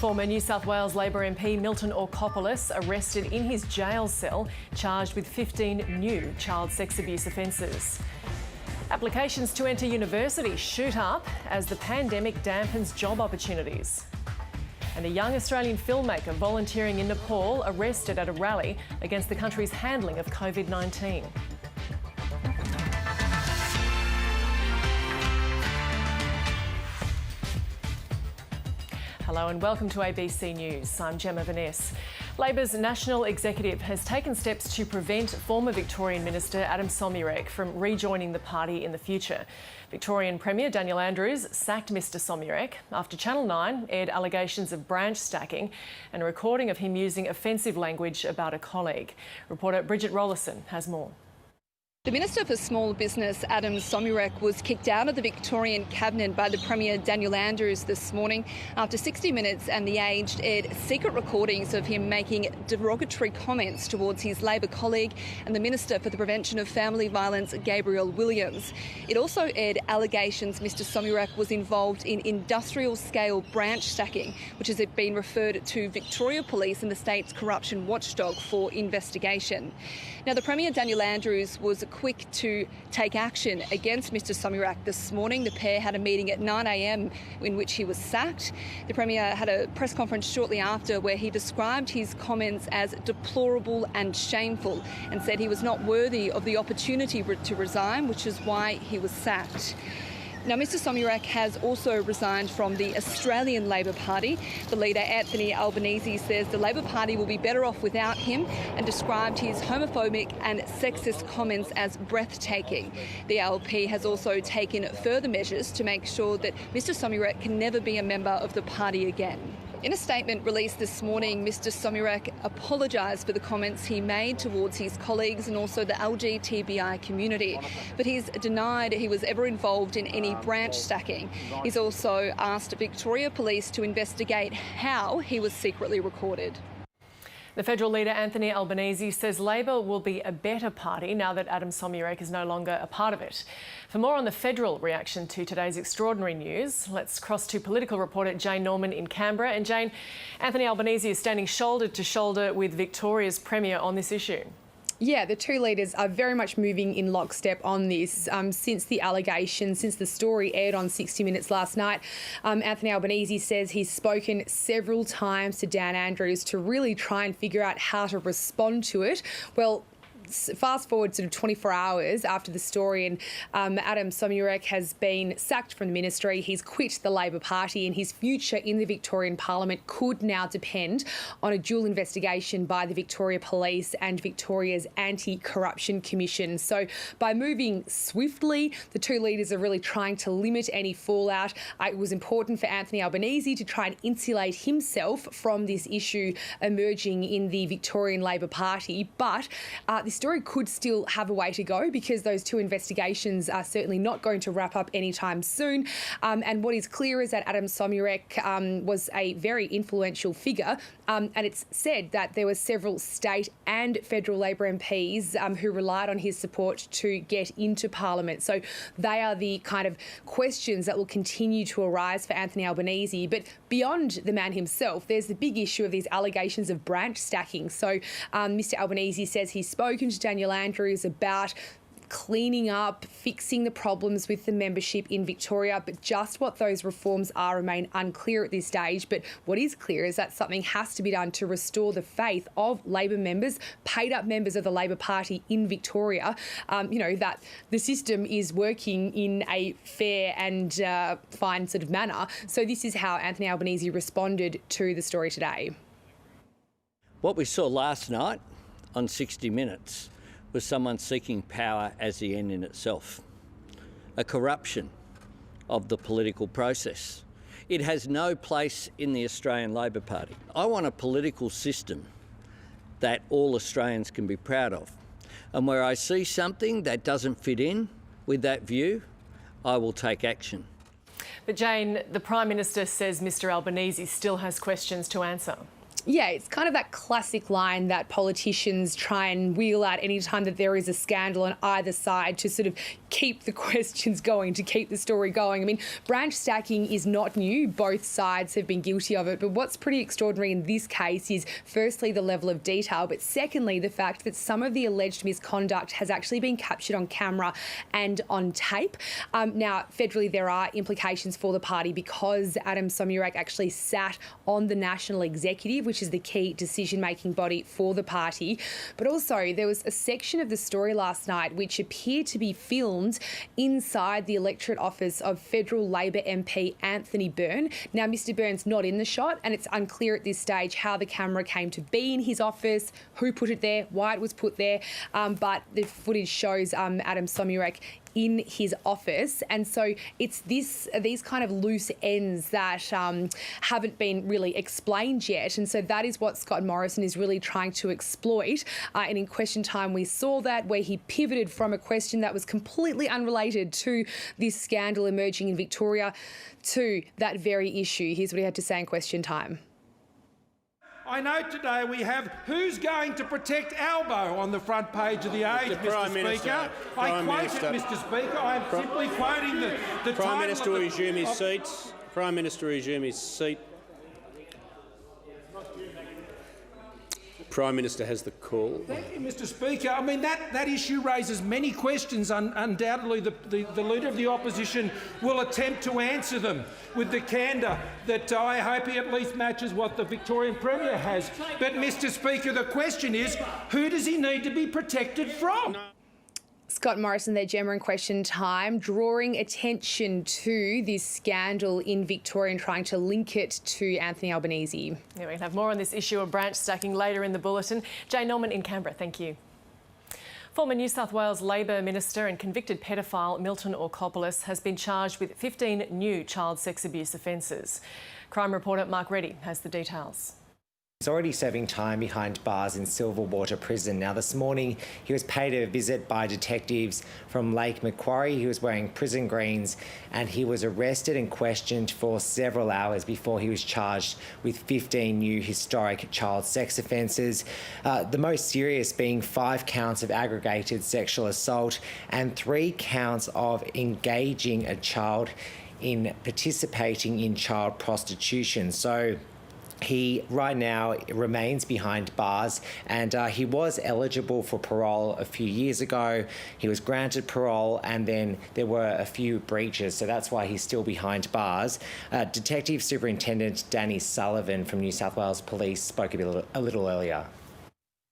Former New South Wales Labor MP Milton Orkopoulos arrested in his jail cell, charged with 15 new child sex abuse offences. Applications to enter university shoot up as the pandemic dampens job opportunities. And a young Australian filmmaker volunteering in Nepal arrested at a rally against the country's handling of COVID-19. Hello and welcome to ABC News. I'm Gemma Veness. Labor's national executive has taken steps to prevent former Victorian Minister Adam Somyurek from rejoining the party in the future. Victorian Premier Daniel Andrews sacked Mr Somyurek after Channel 9 aired allegations of branch stacking and a recording of him using offensive language about a colleague. Reporter Bridget Rollerson has more. The Minister for Small Business, Adam Somyurek, was kicked out of the Victorian Cabinet by the Premier Daniel Andrews this morning after 60 Minutes and The Age aired secret recordings of him making derogatory comments towards his Labor colleague and the Minister for the Prevention of Family Violence, Gabriel Williams. It also aired allegations Mr Somyurek was involved in industrial-scale branch stacking, which has been referred to Victoria Police and the state's corruption watchdog for investigation. Now, the Premier Daniel Andrews was quick to take action against Mr Somyurek this morning. The pair had a meeting at 9 a.m. in which he was sacked. The Premier had a press conference shortly after where he described his comments as deplorable and shameful and said he was not worthy of the opportunity to resign, which is why he was sacked. Now, Mr Somyurek has also resigned from the Australian Labor Party. The leader, Anthony Albanese, says the Labor Party will be better off without him and described his homophobic and sexist comments as breathtaking. The LP has also taken further measures to make sure that Mr Somyurek can never be a member of the party again. In a statement released this morning, Mr Somyurek apologised for the comments he made towards his colleagues and also the LGBTI community, but he's denied he was ever involved in any branch stacking. He's also asked Victoria Police to investigate how he was secretly recorded. The federal leader Anthony Albanese says Labor will be a better party now that Adam Somyurek is no longer a part of it. For more on the federal reaction to today's extraordinary news, let's cross to political reporter Jane Norman in Canberra. And Jane, Anthony Albanese is standing shoulder to shoulder with Victoria's Premier on this issue. Yeah, the two leaders are very much moving in lockstep on this. Since the story aired on 60 Minutes last night, Anthony Albanese says he's spoken several times to Dan Andrews to really try and figure out how to respond to it. Well, fast forward sort of 24 hours after the story and Adam Somyurek has been sacked from the ministry. He's quit the Labor Party and his future in the Victorian Parliament could now depend on a dual investigation by the Victoria Police and Victoria's Anti-Corruption Commission. So by moving swiftly, the two leaders are really trying to limit any fallout. It was important for Anthony Albanese to try and insulate himself from this issue emerging in the Victorian Labor Party, but the story could still have a way to go because those two investigations are certainly not going to wrap up anytime soon. And what is clear is that Adam Somyurek was a very influential figure, and it's said that there were several state and federal Labor MPs who relied on his support to get into Parliament. So they are the kind of questions that will continue to arise for Anthony Albanese. But beyond the man himself, there's the big issue of these allegations of branch stacking. So Mr Albanese says he's spoken to Daniel Andrews about cleaning up, fixing the problems with the membership in Victoria, but just what those reforms are remain unclear at this stage. But what is clear is that something has to be done to restore the faith of Labor members, paid up members of the Labor Party in Victoria, that the system is working in a fair and fine sort of manner. So this is how Anthony Albanese responded to the story today. What we saw last night on 60 Minutes was someone seeking power as the end in itself, a corruption of the political process. It has no place in the Australian Labor Party. I want a political system that all Australians can be proud of. And where I see something that doesn't fit in with that view, I will take action. But Jane, the Prime Minister says Mr Albanese still has questions to answer. Yeah, it's kind of that classic line that politicians try and wheel out any time that there is a scandal on either side to sort of keep the questions going, to keep the story going. I mean, branch stacking is not new. Both sides have been guilty of it. But what's pretty extraordinary in this case is, firstly, the level of detail, but secondly, the fact that some of the alleged misconduct has actually been captured on camera and on tape. Now, federally, there are implications for the party because Adam Somyurek actually sat on the National Executive, which is the key decision-making body for the party. But also, there was a section of the story last night which appeared to be filmed inside the electorate office of federal Labor MP Anthony Byrne. Now, Mr Byrne's not in the shot, and it's unclear at this stage how the camera came to be in his office, who put it there, why it was put there, but the footage shows Adam Somyurek in his office. And so it's these kind of loose ends that haven't been really explained yet. And so that is what Scott Morrison is really trying to exploit. And in Question Time, we saw that, where he pivoted from a question that was completely unrelated to this scandal emerging in Victoria to that very issue. Here's what he had to say in Question Time. I know today we have "Who's going to protect Albo" on the front page of the Age, Mr Speaker. I quote it, Mr Speaker. I am simply quoting the Prime Minister will title resume his seat. Prime Minister will resume his seat. Prime Minister has the call. Thank you, Mr Speaker. I mean, that issue raises many questions. Undoubtedly, the Leader of the Opposition will attempt to answer them with the candour that I hope he at least matches what the Victorian Premier has. But, Mr Speaker, the question is, who does he need to be protected from? Scott Morrison there, Gemma, in Question Time, drawing attention to this scandal in Victoria and trying to link it to Anthony Albanese. Yeah, we'll have more on this issue of branch stacking later in the bulletin. Jay Norman in Canberra, thank you. Former New South Wales Labor Minister and convicted pedophile Milton Orkopoulos has been charged with 15 new child sex abuse offences. Crime reporter Mark Reddy has the details. He's already serving time behind bars in Silverwater Prison. Now, this morning, he was paid a visit by detectives from Lake Macquarie. He was wearing prison greens and he was arrested and questioned for several hours before he was charged with 15 new historic child sex offences, the most serious being 5 counts of aggravated sexual assault and 3 counts of engaging a child in participating in child prostitution. So he right now remains behind bars, and he was eligible for parole a few years ago. He was granted parole and then there were a few breaches, so that's why he's still behind bars. Detective Superintendent Danny Sullivan from New South Wales Police spoke a little earlier.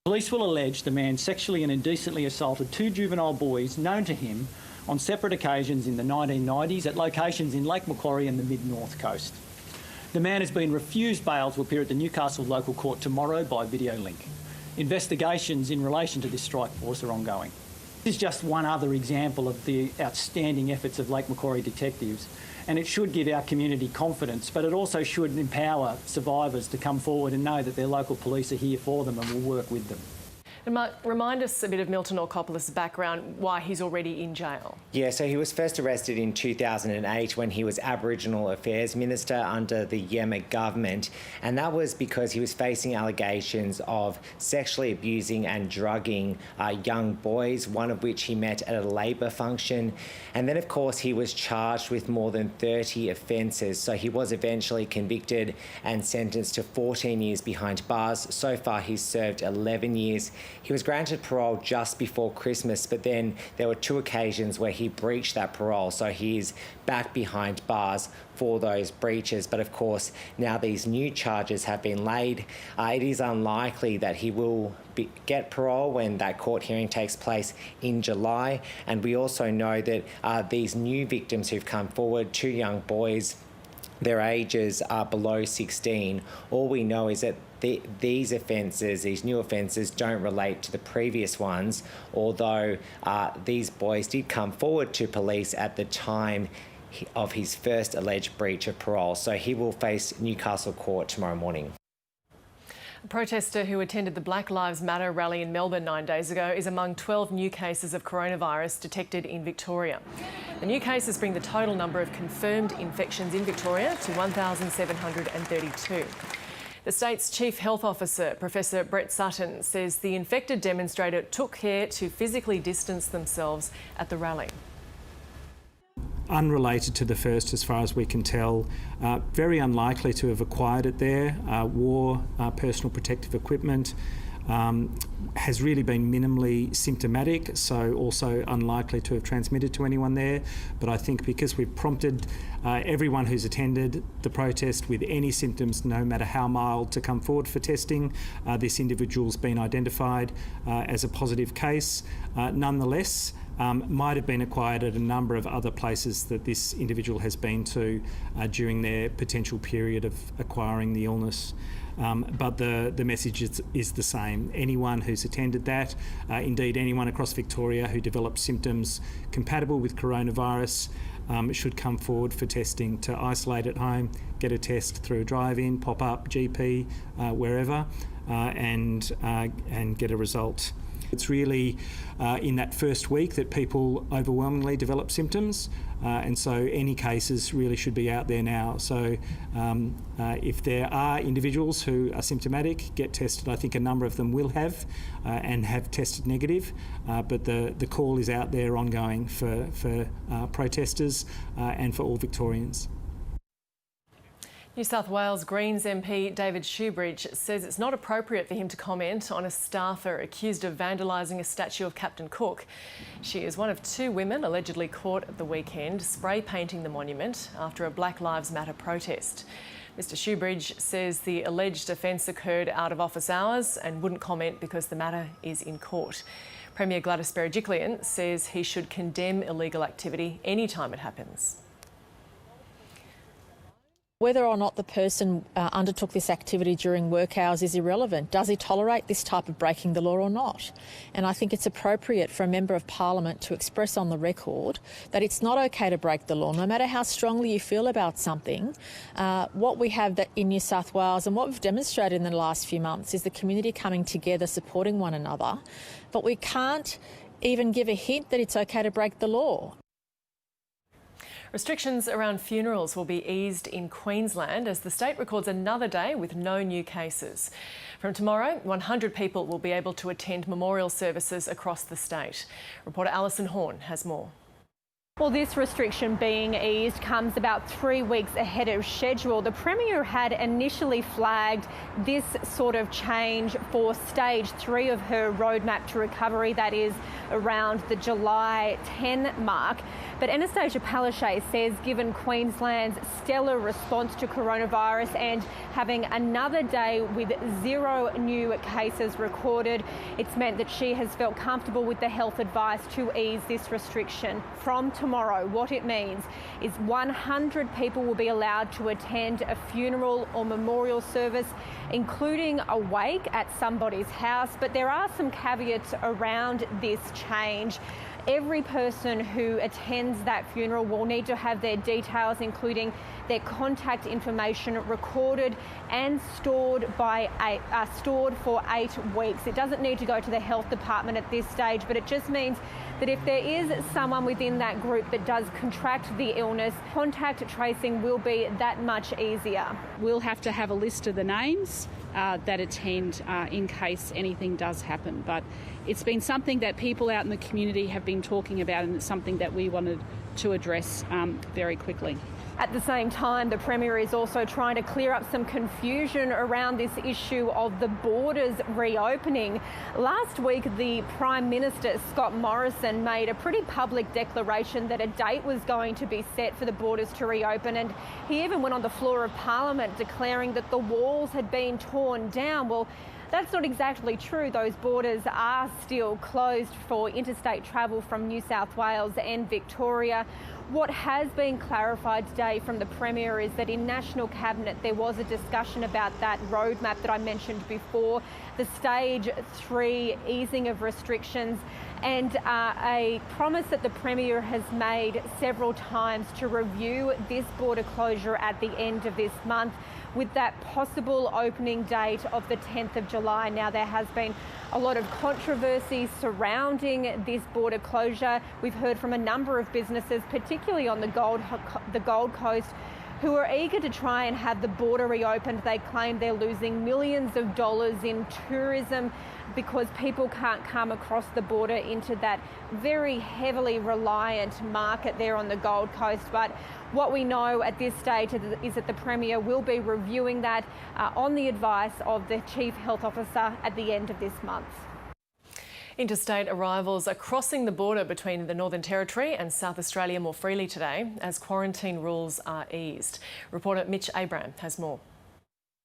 Police will allege the man sexually and indecently assaulted 2 juvenile boys known to him on separate occasions in the 1990s at locations in Lake Macquarie and the mid-north coast. The man has been refused bail to appear at the Newcastle local court tomorrow by video link. Investigations in relation to this strike force are ongoing. This is just one other example of the outstanding efforts of Lake Macquarie detectives, and it should give our community confidence, but it also should empower survivors to come forward and know that their local police are here for them and will work with them. And Mark, remind us a bit of Milton Orkopoulos' background, why he's already in jail. Yeah, so he was first arrested in 2008 when he was Aboriginal Affairs Minister under the Gemma government, and that was because he was facing allegations of sexually abusing and drugging young boys, one of which he met at a Labor function. And then, of course, he was charged with more than 30 offences, so he was eventually convicted and sentenced to 14 years behind bars. So far, he's served 11 years. He was granted parole just before Christmas, but then there were 2 occasions where he breached that parole, so he is back behind bars for those breaches. But of course, now these new charges have been laid. It is unlikely that he will get parole when that court hearing takes place in July. And we also know that these new victims who've come forward, 2 young boys, their ages are below 16. All we know is that these offences, these new offences, don't relate to the previous ones, although these boys did come forward to police at the time of his first alleged breach of parole. So he will face Newcastle Court tomorrow morning. A protester who attended the Black Lives Matter rally in Melbourne 9 days ago is among 12 new cases of coronavirus detected in Victoria. The new cases bring the total number of confirmed infections in Victoria to 1,732. The state's Chief Health Officer, Professor Brett Sutton, says the infected demonstrator took care to physically distance themselves at the rally. unrelated to the first as far as we can tell, very unlikely to have acquired it there, wore personal protective equipment, has really been minimally symptomatic, so also unlikely to have transmitted to anyone there. But I think because we've prompted everyone who's attended the protest with any symptoms, no matter how mild, to come forward for testing, this individual's been identified as a positive case. Nonetheless, might have been acquired at a number of other places that this individual has been to during their potential period of acquiring the illness. But the message is the same. Anyone who's attended that, indeed anyone across Victoria who develops symptoms compatible with coronavirus, should come forward for testing, to isolate at home, get a test through a drive-in, pop-up, GP, wherever, and get a result. It's really in that first week that people overwhelmingly develop symptoms, and so any cases really should be out there now. So if there are individuals who are symptomatic, get tested. I think a number of them will have and have tested negative, but the call is out there ongoing for protesters and for all Victorians. New South Wales Greens MP David Shoebridge says it's not appropriate for him to comment on a staffer accused of vandalising a statue of Captain Cook. She is one of 2 women allegedly caught at the weekend spray painting the monument after a Black Lives Matter protest. Mr Shoebridge says the alleged offence occurred out of office hours and wouldn't comment because the matter is in court. Premier Gladys Berejiklian says he should condemn illegal activity anytime it happens. Whether or not the person undertook this activity during work hours is irrelevant. Does he tolerate this type of breaking the law or not? And I think it's appropriate for a Member of Parliament to express on the record that it's not okay to break the law, no matter how strongly you feel about something. What we have in New South Wales and what we've demonstrated in the last few months is the community coming together, supporting one another. But we can't even give a hint that it's okay to break the law. Restrictions around funerals will be eased in Queensland as the state records another day with no new cases. From tomorrow, 100 people will be able to attend memorial services across the state. Reporter Alison Horn has more. Well, this restriction being eased comes about 3 weeks ahead of schedule. The Premier had initially flagged this sort of change for stage 3 of her roadmap to recovery, that is around the July 10 mark. But Anastasia Palaszczuk says given Queensland's stellar response to coronavirus and having another day with 0 new cases recorded, it's meant that she has felt comfortable with the health advice to ease this restriction. From tomorrow, what it means is 100 people will be allowed to attend a funeral or memorial service, including a wake at somebody's house. But there are some caveats around this change. Every person who attends that funeral will need to have their details, including their contact information, recorded and stored for 8 weeks. It doesn't need to go to the health department at this stage, but it just means that if there is someone within that group that does contract the illness, contact tracing will be that much easier. We'll have to have a list of the names that attend in case anything does happen. But it's been something that people out in the community have been talking about, and it's something that we wanted to address very quickly. At the same time, the Premier is also trying to clear up some confusion around this issue of the borders reopening. Last week, the Prime Minister, Scott Morrison, made a pretty public declaration that a date was going to be set for the borders to reopen, and he even went on the floor of Parliament declaring that the walls had been torn down. Well, that's not exactly true. Those borders are still closed for interstate travel from New South Wales and Victoria. What has been clarified today from the Premier is that in National Cabinet there was a discussion about that roadmap that I mentioned before, the stage 3 easing of restrictions, and a promise that the Premier has made several times to review this border closure at the end of this month, with that possible opening date of the 10th of July. Now, there has been a lot of controversy surrounding this border closure. We've heard from a number of businesses, particularly on the Gold Coast, who are eager to try and have the border reopened. They claim they're losing millions of dollars in tourism because people can't come across the border into that very heavily reliant market there on the Gold Coast. But what we know at this stage is that the Premier will be reviewing that on the advice of the Chief Health Officer at the end of this month. Interstate arrivals are crossing the border between the Northern Territory and South Australia more freely today as quarantine rules are eased. Reporter Mitch Abram has more.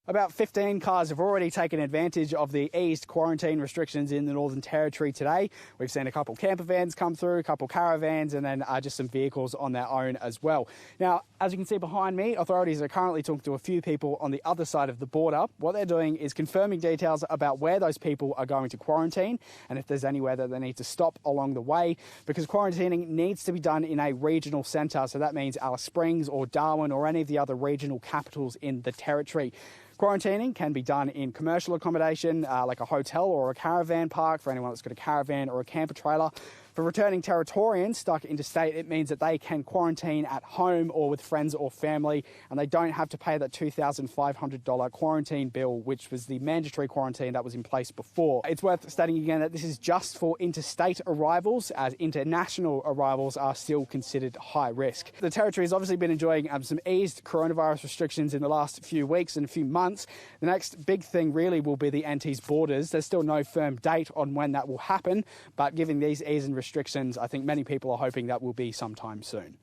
About 15 cars have already taken advantage of the eased quarantine restrictions in the Northern Territory today. We've seen a couple camper vans come through, a couple caravans, and then just some vehicles on their own as well. Now, as you can see behind me, authorities are currently talking to a few people on the other side of the border. What they're doing is confirming details about where those people are going to quarantine and if there's anywhere that they need to stop along the way, because quarantining needs to be done in a regional centre. So that means Alice Springs or Darwin or any of the other regional capitals in the Territory. Quarantining can be done in commercial accommodation, like a hotel or a caravan park for anyone that's got a caravan or a camper trailer. For returning Territorians stuck interstate, it means that they can quarantine at home or with friends or family, and they don't have to pay that $2,500 quarantine bill, which was the mandatory quarantine that was in place before. It's worth stating again that this is just for interstate arrivals, as international arrivals are still considered high risk. The Territory has obviously been enjoying some eased coronavirus restrictions in the last few weeks and a few months. The next big thing really will be the Antis borders. There's still no firm date on when that will happen, but given these ease and restrictions, I think many people are hoping that will be sometime soon.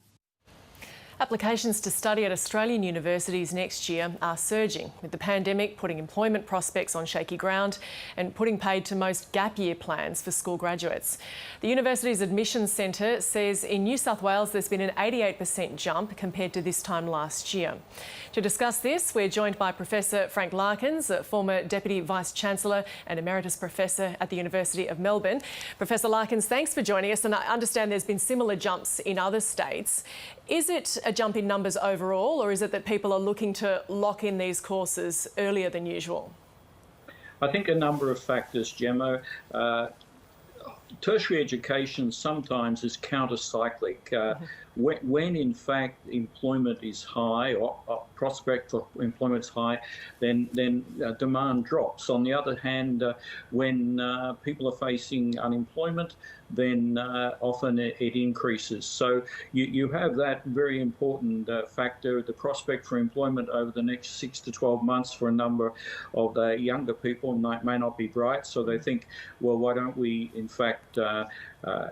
Applications to study at Australian universities next year are surging, with the pandemic putting employment prospects on shaky ground and putting paid to most gap year plans for school graduates. The university's admissions centre says in New South Wales there's been an 88% jump compared to this time last year. To discuss this, we're joined by Professor Frank Larkins, a former Deputy Vice-Chancellor and Emeritus Professor at the University of Melbourne. Professor Larkins, thanks for joining us, and I understand there's been similar jumps in other states. Is it a jump in numbers overall, or is it that people are looking to lock in these courses earlier than usual? I think a number of factors, Gemma. Tertiary education sometimes is counter-cyclic. When in fact employment is high or prospect for employment is high, then demand drops. On the other hand, when people are facing unemployment, then often it increases. So you have that very important factor, the prospect for employment over the next 6 to 12 months for a number of the younger people may not be bright. So they think, well, why don't we in fact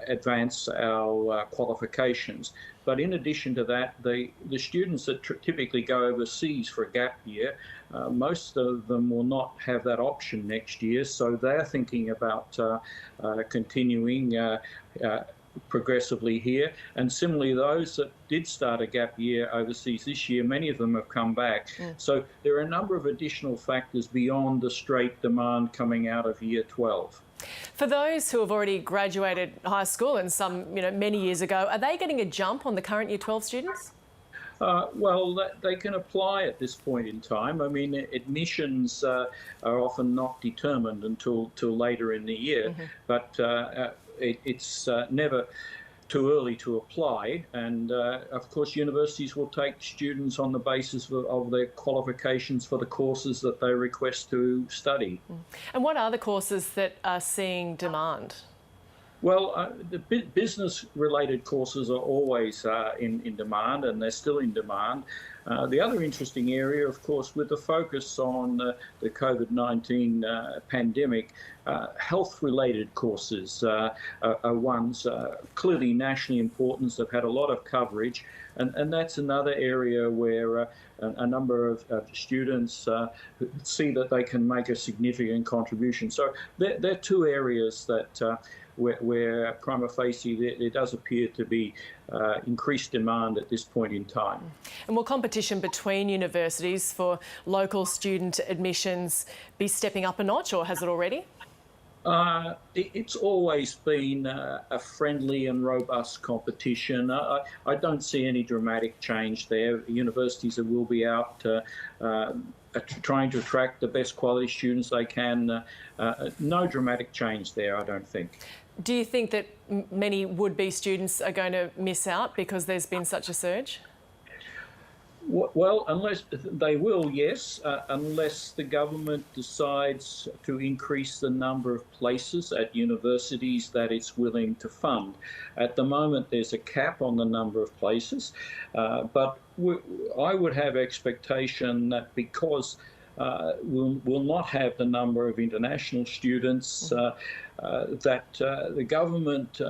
advance our qualifications? But in addition to that, the students that typically go overseas for a gap year, most of them will not have that option next year, so they're thinking about continuing progressively here. And similarly, those that did start a gap year overseas this year, many of them have come back. So there are a number of additional factors beyond the straight demand coming out of year 12. For those who have already graduated high school and some, many years ago, are they getting a jump on the current year 12 students? Well, they can apply at this point in time. I mean, admissions are often not determined until later in the year, but it's never too early to apply. And of course, universities will take students on the basis of their qualifications for the courses that they request to study. And what are the courses that are seeing demand? Well, the business-related courses are always in demand, and they're still in demand. The other interesting area, of course, with the focus on the COVID-19 pandemic, health-related courses are ones clearly nationally important, have had a lot of coverage, and that's another area where a number of students see that they can make a significant contribution. So they're two areas that where prima facie there does appear to be increased demand at this point in time. And will competition between universities for local student admissions be stepping up a notch, or has it already? It's always been a friendly and robust competition. I don't see any dramatic change there. Universities will be out trying to attract the best quality students they can. No dramatic change there, I don't think. Do you think that many would-be students are going to miss out because there's been such a surge? Well, unless they will, yes, unless the government decides to increase the number of places at universities that it's willing to fund. At the moment, there's a cap on the number of places, but I would have expectation that because we'll not have the number of international students, that the government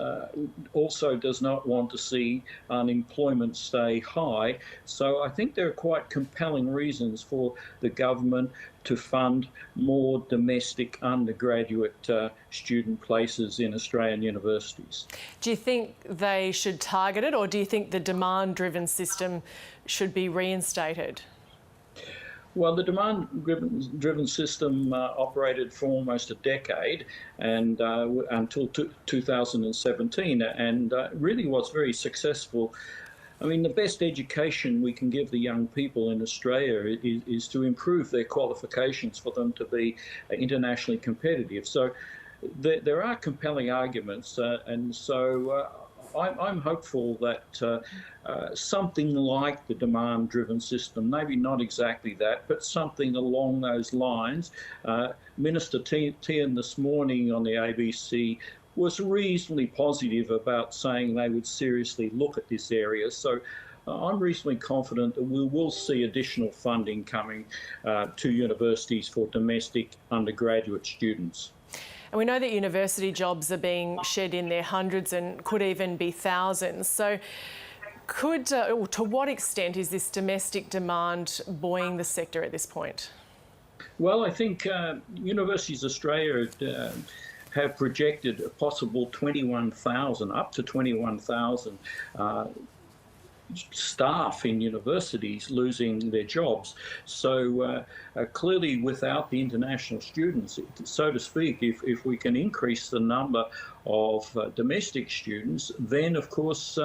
also does not want to see unemployment stay high. So I think there are quite compelling reasons for the government to fund more domestic undergraduate student places in Australian universities. Do you think they should target it, or do you think the demand-driven system should be reinstated? Well, the demand-driven system operated for almost a decade, and until 2017, and really was very successful. I mean, the best education we can give the young people in Australia is to improve their qualifications for them to be internationally competitive. So there are compelling arguments, and so I'm hopeful that something like the demand-driven system, maybe not exactly that, but something along those lines. Minister Tian this morning on the ABC was reasonably positive about saying they would seriously look at this area. So I'm reasonably confident that we will see additional funding coming to universities for domestic undergraduate students. And we know that university jobs are being shed in their hundreds and could even be thousands. So to what extent is this domestic demand buoying the sector at this point? Well, I think Universities Australia have projected a possible 21,000, up to 21,000 staff in universities losing their jobs. So clearly without the international students, so to speak, if we can increase the number of domestic students, then of course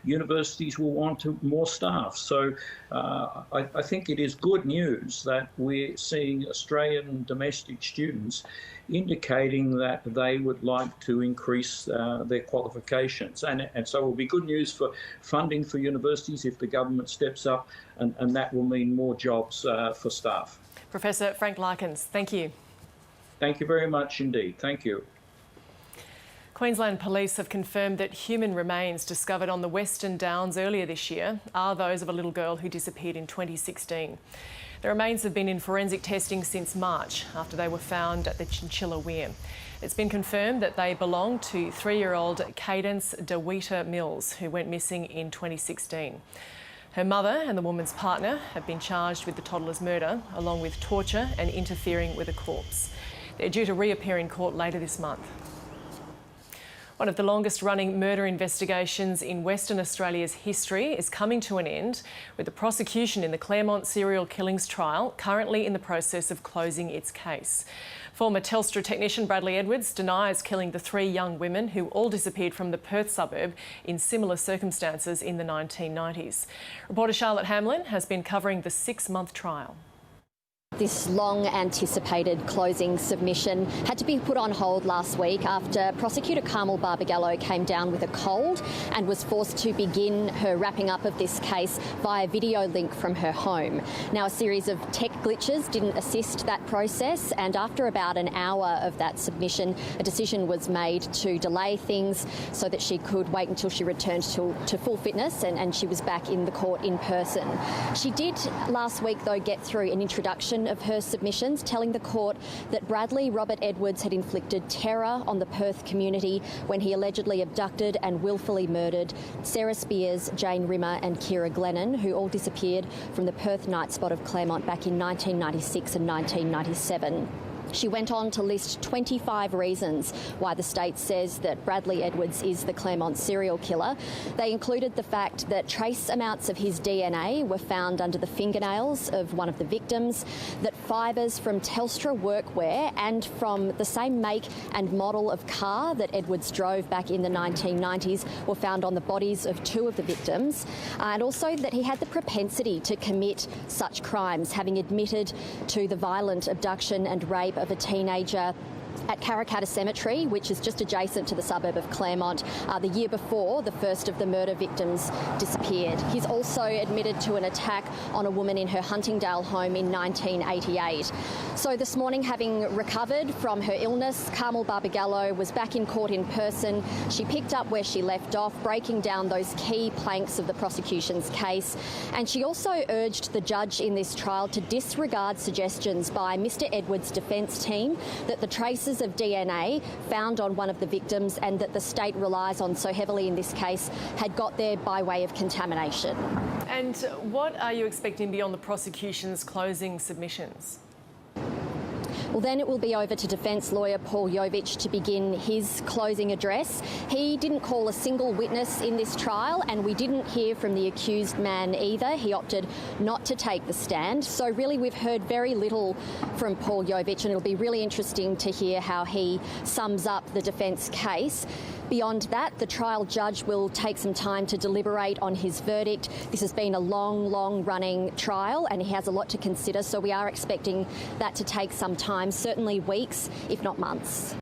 universities will want more staff. So I think it is good news that we're seeing Australian domestic students indicating that they would like to increase their qualifications. And so it will be good news for funding for universities if the government steps up, and that will mean more jobs for staff. Professor Frank Larkins, thank you. Thank you very much indeed. Thank you. Queensland Police have confirmed that human remains discovered on the Western Downs earlier this year are those of a little girl who disappeared in 2016. The remains have been in forensic testing since March after they were found at the Chinchilla Weir. It's been confirmed that they belong to 3-year-old Cadence DeWeeta Mills, who went missing in 2016. Her mother and the woman's partner have been charged with the toddler's murder, along with torture and interfering with a corpse. They're due to reappear in court later this month. One of the longest-running murder investigations in Western Australia's history is coming to an end, with the prosecution in the Claremont serial killings trial currently in the process of closing its case. Former Telstra technician Bradley Edwards denies killing the 3 young women who all disappeared from the Perth suburb in similar circumstances in the 1990s. Reporter Charlotte Hamlin has been covering the 6-month trial. This long-anticipated closing submission had to be put on hold last week after prosecutor Carmel Barbagallo came down with a cold and was forced to begin her wrapping up of this case via video link from her home. Now, a series of tech glitches didn't assist that process, and after about an hour of that submission, a decision was made to delay things so that she could wait until she returned to full fitness and she was back in the court in person. She did last week, though, get through an introduction of her submissions, telling the court that Bradley Robert Edwards had inflicted terror on the Perth community when he allegedly abducted and willfully murdered Sarah Spears, Jane Rimmer and Kira Glennon, who all disappeared from the Perth night spot of Claremont back in 1996 and 1997. She went on to list 25 reasons why the state says that Bradley Edwards is the Claremont serial killer. They included the fact that trace amounts of his DNA were found under the fingernails of one of the victims, that fibres from Telstra workwear and from the same make and model of car that Edwards drove back in the 1990s were found on the bodies of 2 of the victims, and also that he had the propensity to commit such crimes, having admitted to the violent abduction and rape of a teenager at Karrakatta Cemetery, which is just adjacent to the suburb of Claremont, the year before the first of the murder victims disappeared. He's also admitted to an attack on a woman in her Huntingdale home in 1988. So this morning, having recovered from her illness, Carmel Barbagallo was back in court in person. She picked up where she left off, breaking down those key planks of the prosecution's case. And she also urged the judge in this trial to disregard suggestions by Mr Edwards' defence team that the traces of DNA found on one of the victims and that the state relies on so heavily in this case had got there by way of contamination. And what are you expecting beyond the prosecution's closing submissions? Well, then it will be over to defence lawyer Paul Jovich to begin his closing address. He didn't call a single witness in this trial, and we didn't hear from the accused man either. He opted not to take the stand. So really we've heard very little from Paul Jovich, and it'll be really interesting to hear how he sums up the defence case. Beyond that, the trial judge will take some time to deliberate on his verdict. This has been a long running trial and he has a lot to consider, so we are expecting that to take some time, certainly weeks, if not months.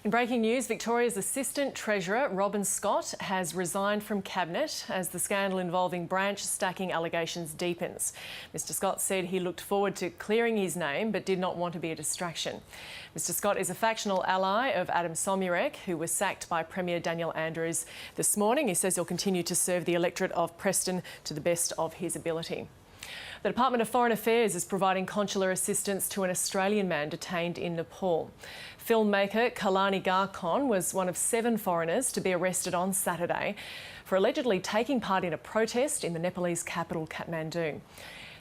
In breaking news, Victoria's Assistant Treasurer, Robin Scott, has resigned from Cabinet as the scandal involving branch stacking allegations deepens. Mr Scott said he looked forward to clearing his name but did not want to be a distraction. Mr Scott is a factional ally of Adam Somyurek, who was sacked by Premier Daniel Andrews this morning. He says he'll continue to serve the electorate of Preston to the best of his ability. The Department of Foreign Affairs is providing consular assistance to an Australian man detained in Nepal. Filmmaker Kalani Garkon was one of 7 foreigners to be arrested on Saturday for allegedly taking part in a protest in the Nepalese capital, Kathmandu.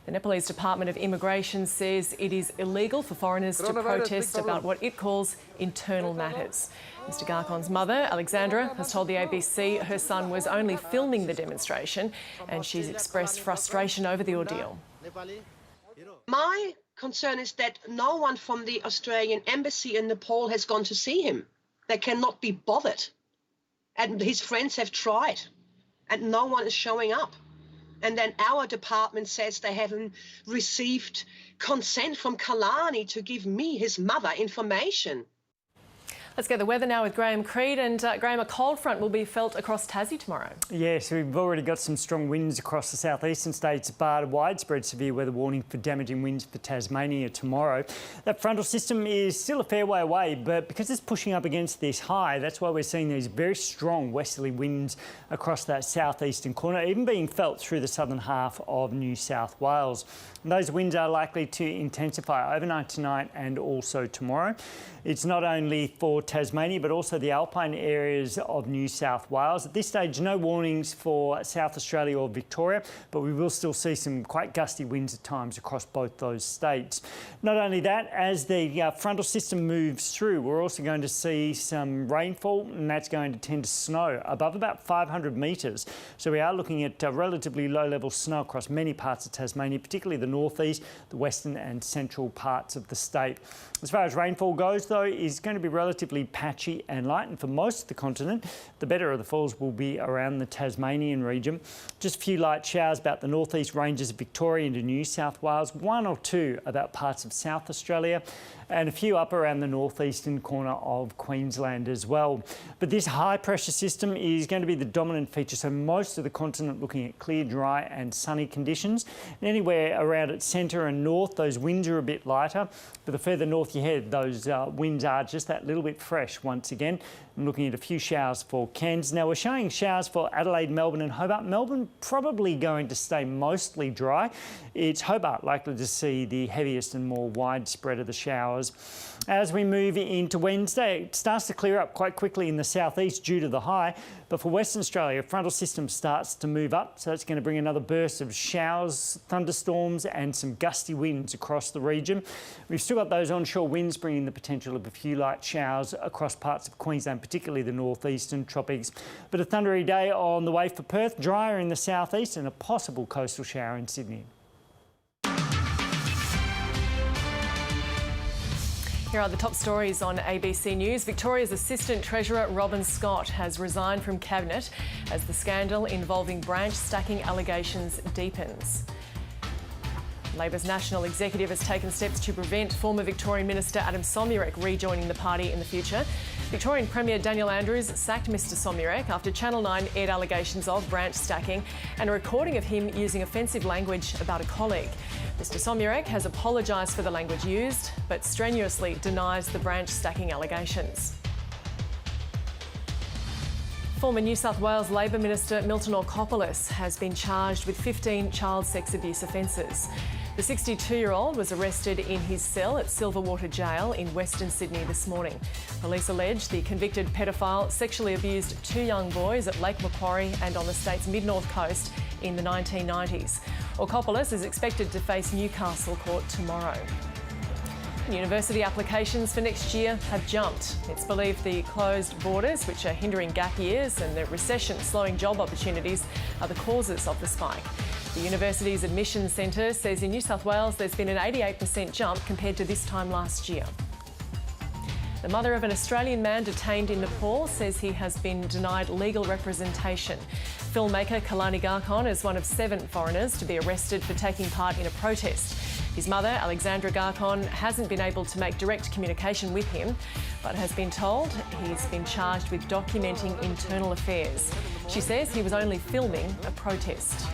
The Nepalese Department of Immigration says it is illegal for foreigners to protest about what it calls internal matters. Mr Garkon's mother, Alexandra, has told the ABC her son was only filming the demonstration and she's expressed frustration over the ordeal. My concern is that no one from the Australian embassy in Nepal has gone to see him. They cannot be bothered. And his friends have tried and no one is showing up. And then our department says they haven't received consent from Kalani to give me, his mother, information. Let's get the weather now with Graham Creed. And Graham, a cold front will be felt across Tassie tomorrow. Yes, we've already got some strong winds across the southeastern states, but a widespread severe weather warning for damaging winds for Tasmania tomorrow. That frontal system is still a fair way away, but because it's pushing up against this high, that's why we're seeing these very strong westerly winds across that southeastern corner, even being felt through the southern half of New South Wales. And those winds are likely to intensify overnight tonight and also tomorrow. It's not only for Tasmania but also the alpine areas of New South Wales. At this stage, no warnings for South Australia or Victoria, but we will still see some quite gusty winds at times across both those states. Not only that, as the frontal system moves through, we're also going to see some rainfall, and that's going to tend to snow above about 500 metres. So we are looking at relatively low-level snow across many parts of Tasmania, particularly the northeast, the western and central parts of the state. As far as rainfall goes, though, is going to be relatively patchy and light, and for most of the continent, the better of the falls will be around the Tasmanian region. Just a few light showers about the northeast ranges of Victoria into New South Wales, 1 or 2 about parts of South Australia, and a few up around the northeastern corner of Queensland as well. But this high pressure system is going to be the dominant feature, so most of the continent looking at clear, dry and sunny conditions. And anywhere around its centre and north, those winds are a bit lighter, but the further north you head, those winds are just that little bit fresh once again. I'm looking at a few showers for Cairns. Now we're showing showers for Adelaide, Melbourne and Hobart. Melbourne probably going to stay mostly dry. It's Hobart likely to see the heaviest and more widespread of the showers. As we move into Wednesday, it starts to clear up quite quickly in the southeast due to the high, but for Western Australia, a frontal system starts to move up, so it's going to bring another burst of showers, thunderstorms and some gusty winds across the region. We've still got those onshore winds bringing the potential of a few light showers across parts of Queensland, particularly the northeastern tropics. But a thundery day on the way for Perth, drier in the southeast and a possible coastal shower in Sydney. Here are the top stories on ABC News. Victoria's Assistant Treasurer Robin Scott has resigned from Cabinet as the scandal involving branch stacking allegations deepens. Labor's national executive has taken steps to prevent former Victorian Minister Adam Somyurek rejoining the party in the future. Victorian Premier Daniel Andrews sacked Mr Somyurek after Channel 9 aired allegations of branch stacking and a recording of him using offensive language about a colleague. Mr Somyurek has apologised for the language used, but strenuously denies the branch stacking allegations. Former New South Wales Labor Minister Milton Orkopoulos has been charged with 15 child sex abuse offences. The 62-year-old was arrested in his cell at Silverwater Jail in Western Sydney this morning. Police allege the convicted pedophile sexually abused 2 young boys at Lake Macquarie and on the state's mid-north coast in the 1990s. Orkopoulos is expected to face Newcastle Court tomorrow. University applications for next year have jumped. It's believed the closed borders, which are hindering gap years, and the recession slowing job opportunities are the causes of the spike. The university's admissions centre says in New South Wales there's been an 88% jump compared to this time last year. The mother of an Australian man detained in Nepal says he has been denied legal representation. Filmmaker Kalani Garkon is one of 7 foreigners to be arrested for taking part in a protest. His mother, Alexandra Garkon, hasn't been able to make direct communication with him, but has been told he's been charged with documenting internal affairs. She says he was only filming a protest.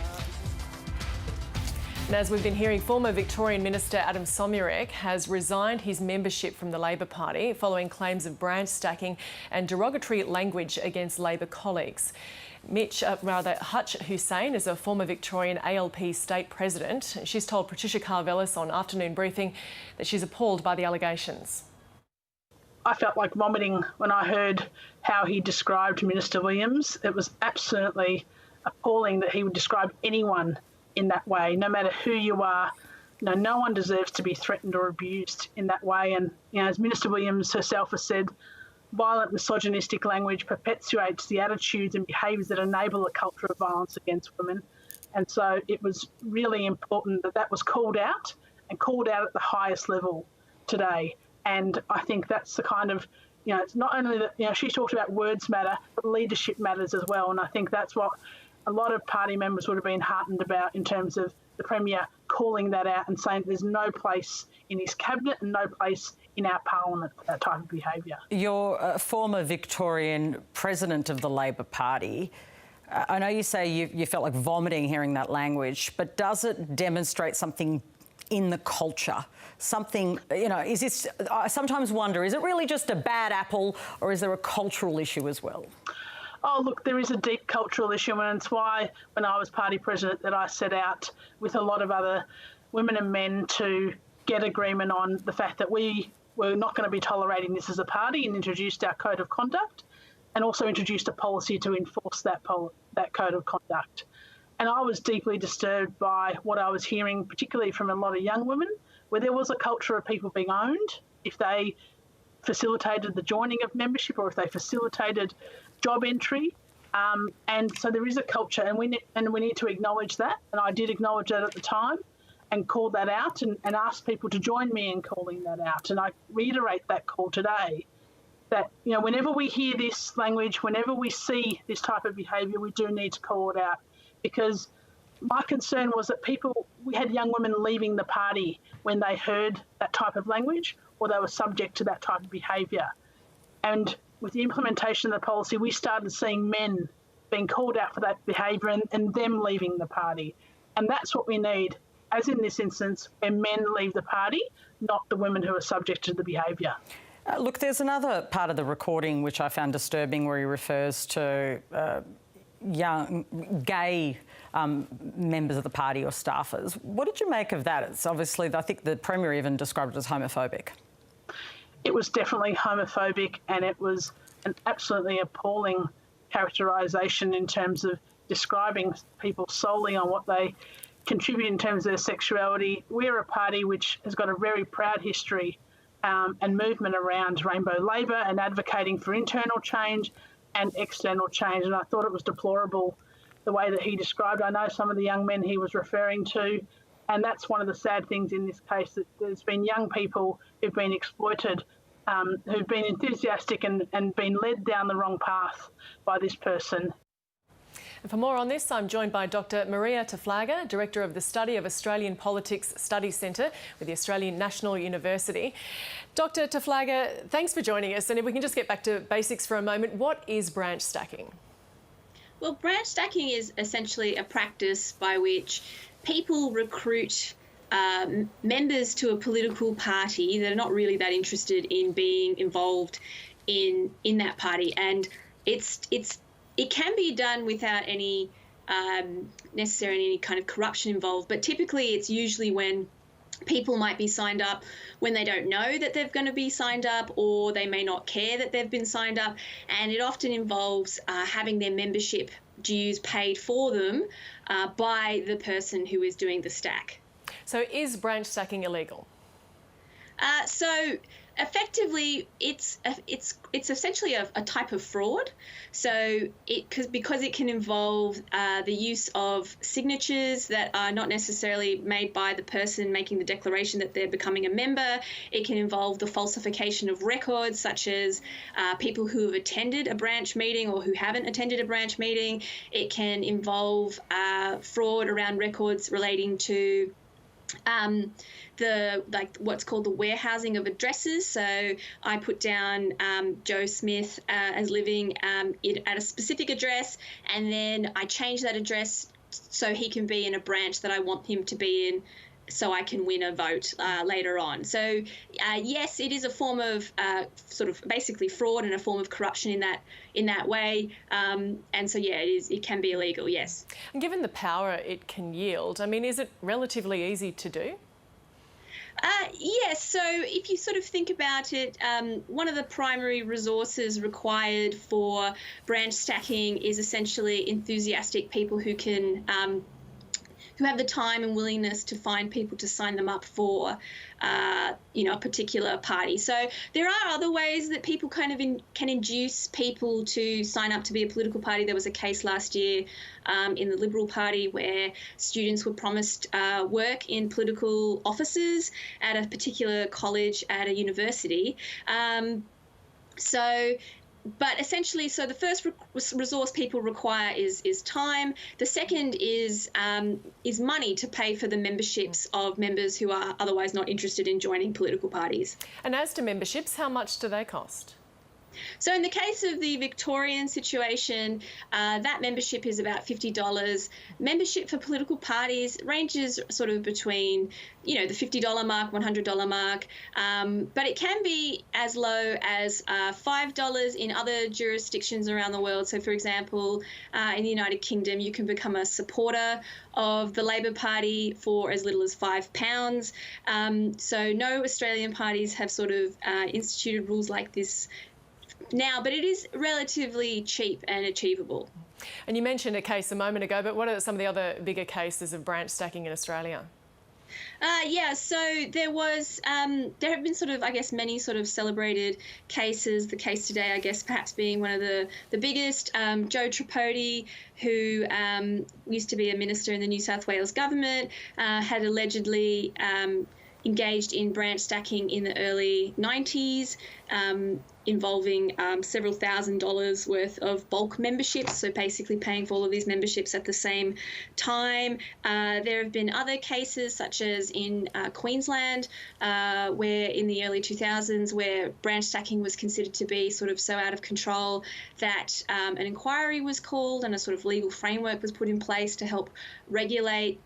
And as we've been hearing, former Victorian Minister Adam Somyurek has resigned his membership from the Labor Party following claims of branch stacking and derogatory language against Labor colleagues. Hutch Hussain is a former Victorian ALP state president. She's told Patricia Carvelis on Afternoon Briefing that she's appalled by the allegations. I felt like vomiting when I heard how he described Minister Williams. It was absolutely appalling that he would describe anyone in that way, no matter who you are. No one deserves to be threatened or abused in that way. And as Minister Williams herself has said, violent misogynistic language perpetuates the attitudes and behaviours that enable a culture of violence against women. And so it was really important that that was called out and called out at the highest level today. And I think that's the kind of, it's not only that, she talked about words matter, but leadership matters as well. And I think that's what a lot of party members would have been heartened about in terms of the Premier calling that out and saying there's no place in his cabinet and no place in our parliament for that type of behaviour. You're a former Victorian president of the Labor Party. I know you say you felt like vomiting hearing that language, but does it demonstrate something in the culture? Something, is this, I sometimes wonder, is it really just a bad apple or is there a cultural issue as well? Oh, look, there is a deep cultural issue, and it's why when I was party president that I set out with a lot of other women and men to get agreement on the fact that we were not going to be tolerating this as a party, and introduced our code of conduct and also introduced a policy to enforce that code of conduct. And I was deeply disturbed by what I was hearing, particularly from a lot of young women, where there was a culture of people being owned if they facilitated the joining of membership or if they facilitated job entry. And so there is a culture, and we need to acknowledge that. And I did acknowledge that at the time and called that out and asked people to join me in calling that out. And I reiterate that call today, that whenever we hear this language, whenever we see this type of behaviour, we do need to call it out. Because my concern was that we had young women leaving the party when they heard that type of language or they were subject to that type of behaviour. And with the implementation of the policy, we started seeing men being called out for that behaviour and them leaving the party. And that's what we need, as in this instance, where men leave the party, not the women who are subject to the behaviour. Look, there's another part of the recording which I found disturbing where he refers to young gay members of the party or staffers. What did you make of that? It's obviously, I think the Premier even described it as homophobic. It was definitely homophobic, and it was an absolutely appalling characterisation in terms of describing people solely on what they contribute in terms of their sexuality. We're a party which has got a very proud history and movement around Rainbow Labor and advocating for internal change and external change. And I thought it was deplorable the way that he described. I know some of the young men he was referring to, and that's one of the sad things in this case, that there's been young people who've been exploited, who've been enthusiastic and been led down the wrong path by this person. And for more on this, I'm joined by Dr. Maria Taflaga, Director of the Study of Australian Politics Study Centre with the Australian National University. Dr. Taflaga, thanks for joining us. And if we can just get back to basics for a moment, what is branch stacking? Well, branch stacking is essentially a practice by which people recruit members to a political party that are not really that interested in being involved in that party, and it can be done without any necessarily any kind of corruption involved. But typically, it's usually when people might be signed up when they don't know that they're going to be signed up, or they may not care that they've been signed up, and it often involves having their membership dues paid for them by the person who is doing the stack. So is branch stacking illegal? So effectively, it's essentially a type of fraud. So because it can involve the use of signatures that are not necessarily made by the person making the declaration that they're becoming a member. It can involve the falsification of records, such as people who have attended a branch meeting or who haven't attended a branch meeting. It can involve fraud around records relating to what's called the warehousing of addresses. So I put down Joe Smith as living at a specific address, and then I change that address so he can be in a branch that I want him to be in, so I can win a vote later on. So yes, it is a form of sort of basically fraud and a form of corruption in that way. And so yeah, it can be illegal, yes. And given the power it can yield, I mean, is it relatively easy to do? Yes, so if you sort of think about it, one of the primary resources required for branch stacking is essentially enthusiastic people who can who have the time and willingness to find people to sign them up for, a particular party. So there are other ways that people kind of can induce people to sign up to be a political party. There was a case last year in the Liberal Party where students were promised work in political offices at a particular college at a university. But essentially, so the first resource people require is time. The second is money to pay for the memberships of members who are otherwise not interested in joining political parties. And as to memberships, how much do they cost? So in the case of the Victorian situation, that membership is about $50. Membership for political parties ranges sort of between, the $50 mark, $100 mark, but it can be as low as $5 in other jurisdictions around the world. So, for example, in the United Kingdom, you can become a supporter of the Labor Party for as little as £5. So no Australian parties have sort of instituted rules like this now, but it is relatively cheap and achievable. And you mentioned a case a moment ago, but what are some of the other bigger cases of branch stacking in Australia? So there have been sort of, I guess, many sort of celebrated cases. The case today, I guess, perhaps being one of the biggest, Joe Tripodi, who used to be a minister in the New South Wales government, had allegedly engaged in branch stacking in the early 90s, involving several $1,000s worth of bulk memberships, so basically paying for all of these memberships at the same time. There have been other cases, such as in Queensland, where in the early 2000s, where branch stacking was considered to be sort of so out of control that an inquiry was called and a sort of legal framework was put in place to help regulate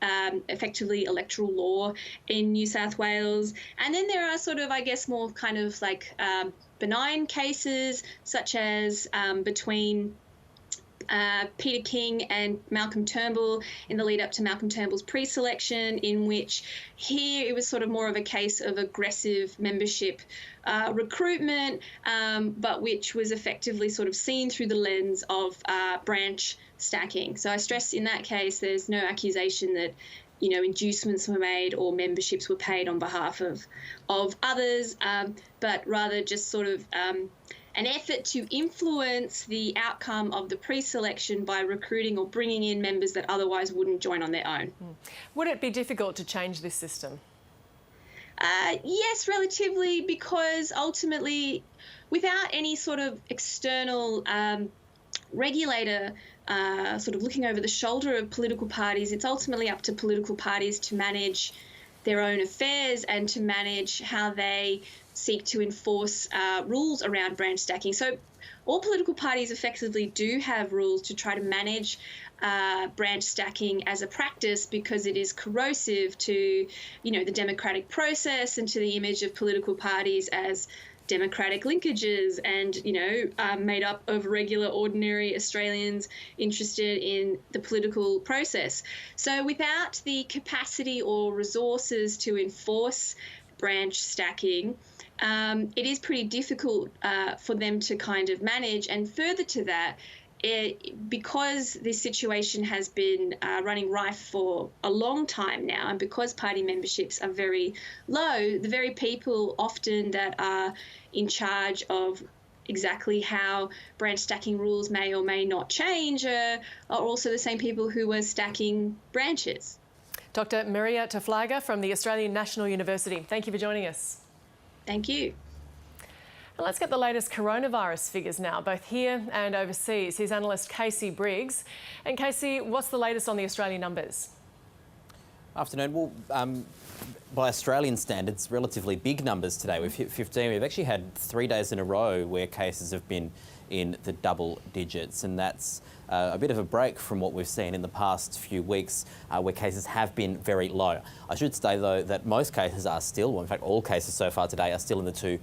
effectively electoral law in New South Wales. And then there are sort of, I guess, more kind of like benign cases, such as between Peter King and Malcolm Turnbull in the lead up to Malcolm Turnbull's pre-selection, in which here it was sort of more of a case of aggressive membership recruitment, but which was effectively sort of seen through the lens of branch stacking. So I stress in that case there's no accusation that inducements were made or memberships were paid on behalf of others, but rather just sort of an effort to influence the outcome of the pre-selection by recruiting or bringing in members that otherwise wouldn't join on their own. Would it be difficult to change this system? Yes, relatively, because ultimately, without any sort of external regulator sort of looking over the shoulder of political parties, it's ultimately up to political parties to manage their own affairs and to manage how they seek to enforce rules around branch stacking. So all political parties effectively do have rules to try to manage branch stacking as a practice, because it is corrosive to, the democratic process and to the image of political parties as democratic linkages and, made up of regular, ordinary Australians interested in the political process. So without the capacity or resources to enforce branch stacking, it is pretty difficult for them to kind of manage. And further to that, because this situation has been running rife for a long time now, and because party memberships are very low, the very people often that are in charge of exactly how branch stacking rules may or may not change are also the same people who were stacking branches. Dr. Maria Taflaga from the Australian National University, thank you for joining us. Thank you. Well, let's get the latest coronavirus figures now, both here and overseas. Here's analyst Casey Briggs. And Casey, what's the latest on the Australian numbers? Afternoon. Well, by Australian standards, relatively big numbers today. We've hit 15. We've actually had 3 days in a row where cases have been in the double digits, and that's a bit of a break from what we've seen in the past few weeks where cases have been very low. I should say, though, that most cases are still, well, in fact, all cases so far today are still in the two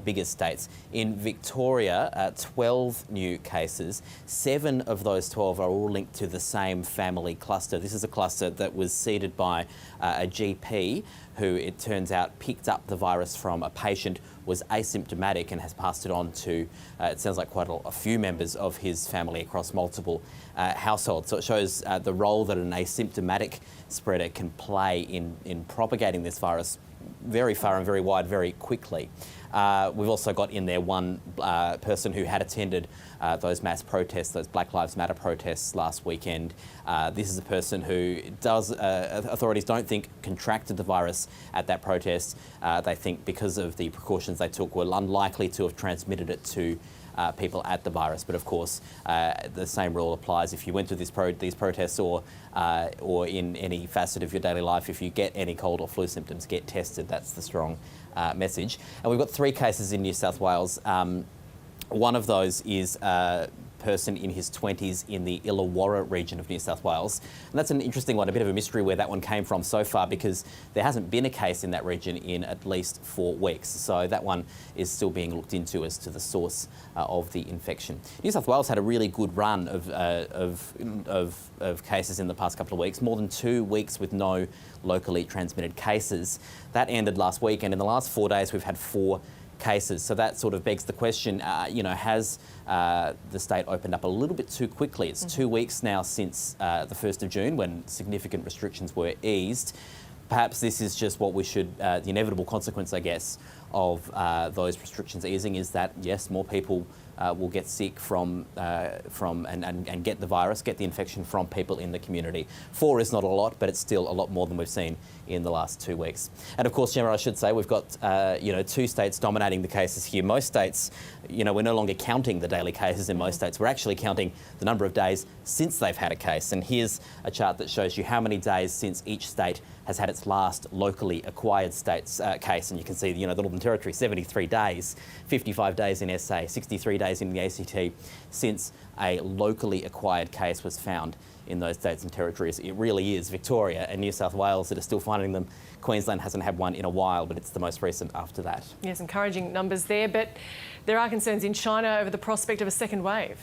biggest states. In Victoria, 12 new cases. 7 of those 12 are all linked to the same family cluster. This is a cluster that was seeded by a GP who, it turns out, picked up the virus from a patient, was asymptomatic and has passed it on to, it sounds like, quite a few members of his family across multiple households. So it shows the role that an asymptomatic spreader can play in propagating this virus very far and very wide very quickly. We've also got in there one person who had attended those mass protests, those Black Lives Matter protests last weekend. This is a person who authorities don't think contracted the virus at that protest. They think because of the precautions they took were unlikely to have transmitted it to people at the virus. But of course, the same rule applies if you went to these protests or in any facet of your daily life. If you get any cold or flu symptoms, get tested. That's the strong message. And we've got 3 cases in New South Wales. One of those is a person in his 20s in the Illawarra region of New South Wales. And that's an interesting one, a bit of a mystery where that one came from so far, because there hasn't been a case in that region in at least 4 weeks. So that one is still being looked into as to the source of the infection. New South Wales had a really good run of cases in the past couple of weeks, more than 2 weeks with no locally transmitted cases. That ended last week, and in the last 4 days we've had 4 cases. So that sort of begs the question, has the state opened up a little bit too quickly? It's 2 weeks now since the 1st of June when significant restrictions were eased. Perhaps this is just what we should, the inevitable consequence, I guess, of those restrictions easing is that, yes, more people will get sick from and get the virus, get the infection from people in the community. 4 is not a lot, but it's still a lot more than we've seen in the last 2 weeks. And of course, Gemma, I should say, we've got 2 states dominating the cases here. Most states, we're no longer counting the daily cases in most states. We're actually counting the number of days since they've had a case. And here's a chart that shows you how many days since each state has had its last locally acquired state's case. And you can see, the Northern Territory, 73 days, 55 days in SA, 63 days in the ACT since a locally acquired case was found in those states and territories. It really is Victoria and New South Wales that are still finding them. Queensland hasn't had one in a while, but it's the most recent after that. Yes, encouraging numbers there, but there are concerns in China over the prospect of a second wave.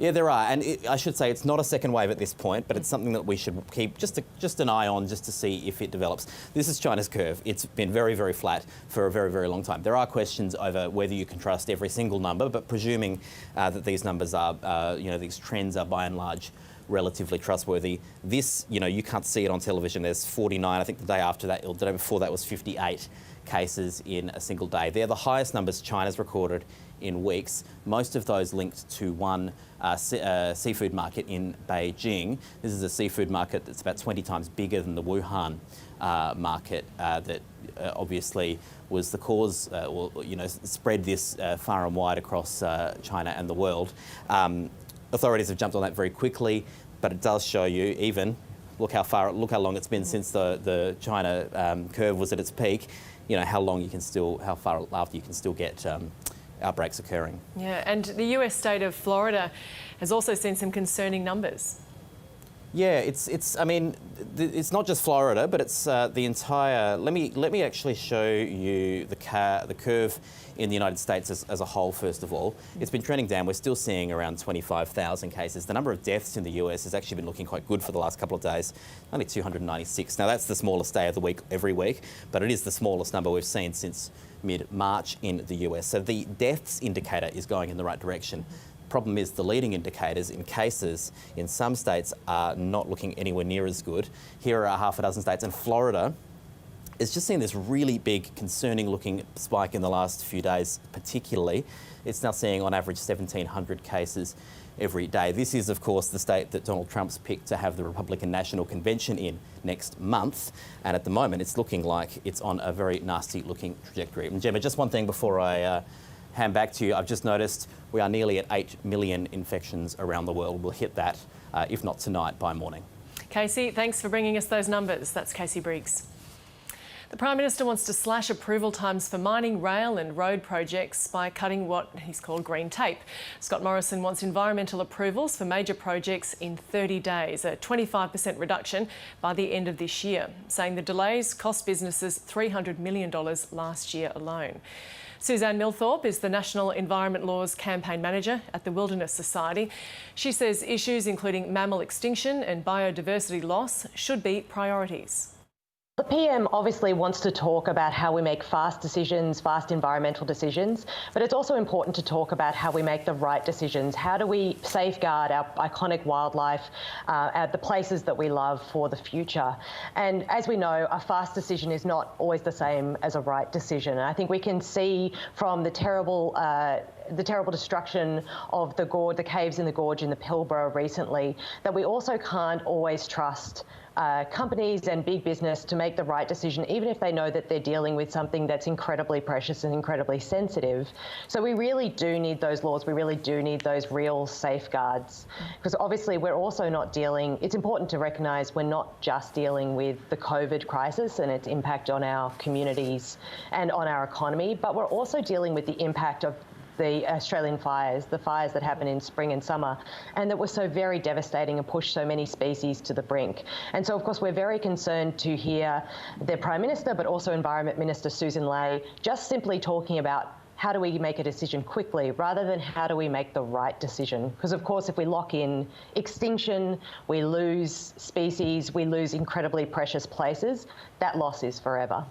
Yeah, there are, and I should say it's not a second wave at this point, but it's something that we should keep just an eye on, just to see if it develops. This is China's curve. It's been very, very flat for a very, very long time. There are questions over whether you can trust every single number, but presuming that these numbers are, these trends are by and large relatively trustworthy. This, you can't see it on television. There's 49. I think the day after that, or the day before that, was 58 cases in a single day. They're the highest numbers China's recorded in weeks, most of those linked to one seafood market in Beijing. This is a seafood market that's about 20 times bigger than the Wuhan market that obviously was the cause, spread this far and wide across China and the world. authorities have jumped on that very quickly, but it does show you look how long it's been since the China curve was at its peak. How far after you can still get outbreaks occurring. Yeah, and the US state of Florida has also seen some concerning numbers. Yeah, it's not just Florida, but it's the entire. Let me actually show you the curve in the United States as a whole. First of all, it's been trending down. We're still seeing around 25,000 cases. The number of deaths in the US has actually been looking quite good for the last couple of days. Only 296. Now that's the smallest day of the week every week, but it is the smallest number we've seen since mid-March in the US. So the deaths indicator is going in the right direction. Problem is the leading indicators in cases in some states are not looking anywhere near as good. Here are half a dozen states, and Florida is just seeing this really big, concerning looking spike in the last few days particularly. It's now seeing on average 1,700 cases every day. This is, of course, the state that Donald Trump's picked to have the Republican National Convention in next month. And at the moment, it's looking like it's on a very nasty looking trajectory. And Gemma, just one thing before I hand back to you. I've just noticed we are nearly at 8 million infections around the world. We'll hit that, if not tonight, by morning. Casey, thanks for bringing us those numbers. That's Casey Briggs. The Prime Minister wants to slash approval times for mining, rail and road projects by cutting what he's called green tape. Scott Morrison wants environmental approvals for major projects in 30 days, a 25% reduction by the end of this year, saying the delays cost businesses $300 million last year alone. Suzanne Milthorpe is the National Environment Law's campaign manager at the Wilderness Society. She says issues including mammal extinction and biodiversity loss should be priorities. The PM obviously wants to talk about how we make fast decisions, fast environmental decisions, but it's also important to talk about how we make the right decisions. How do we safeguard our iconic wildlife at the places that we love for the future? And as we know, a fast decision is not always the same as a right decision. And I think we can see from the terrible destruction of the caves in the gorge in the Pilbara recently, that we also can't always trust companies and big business to make the right decision, even if they know that they're dealing with something that's incredibly precious and incredibly sensitive. So we really do need those laws. We really do need those real safeguards, because obviously we're also not dealing, it's important to recognise we're not just dealing with the COVID crisis and its impact on our communities and on our economy, but we're also dealing with the impact of the Australian fires, the fires that happen in spring and summer, and that were so very devastating and pushed so many species to the brink. And so, of course, we're very concerned to hear the Prime Minister, but also Environment Minister Susan Ley, just simply talking about how do we make a decision quickly rather than how do we make the right decision? Because, of course, if we lock in extinction, we lose species, we lose incredibly precious places, that loss is forever.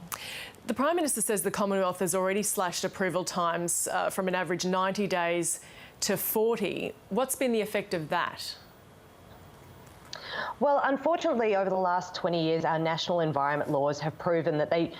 The Prime Minister says the Commonwealth has already slashed approval times from an average 90 days to 40. What's been the effect of that? Well, unfortunately, over the last 20 years, our national environment laws have proven that they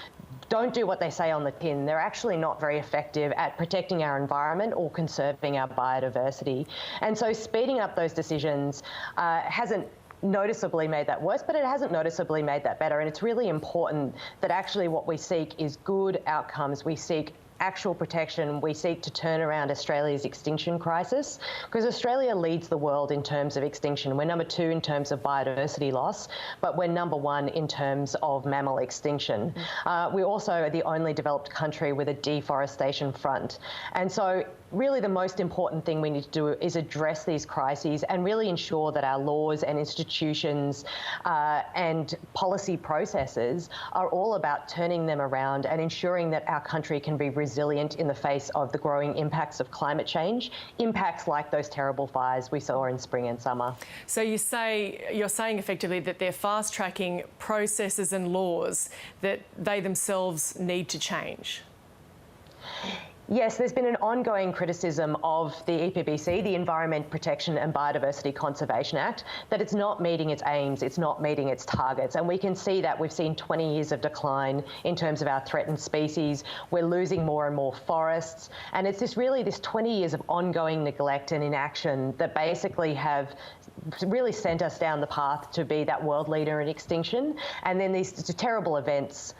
don't do what they say on the tin. They're actually not very effective at protecting our environment or conserving our biodiversity. And so speeding up those decisions hasn't noticeably made that worse, but it hasn't noticeably made that better. And it's really important that actually what we seek is good outcomes. We seek actual protection. We seek to turn around Australia's extinction crisis, because Australia leads the world in terms of extinction. We're number 2 in terms of biodiversity loss, but we're number 1 in terms of mammal extinction. We also are the only developed country with a deforestation front. And so really the most important thing we need to do is address these crises and really ensure that our laws and institutions and policy processes are all about turning them around and ensuring that our country can be resilient in the face of the growing impacts of climate change, impacts like those terrible fires we saw in spring and summer. So you're saying effectively that they're fast-tracking processes and laws that they themselves need to change? Yes, there's been an ongoing criticism of the EPBC, the Environment Protection and Biodiversity Conservation Act, that it's not meeting its aims, it's not meeting its targets. And we can see that. We've seen 20 years of decline in terms of our threatened species. We're losing more and more forests. And it's this 20 years of ongoing neglect and inaction that basically have really sent us down the path to be that world leader in extinction. And then these terrible events,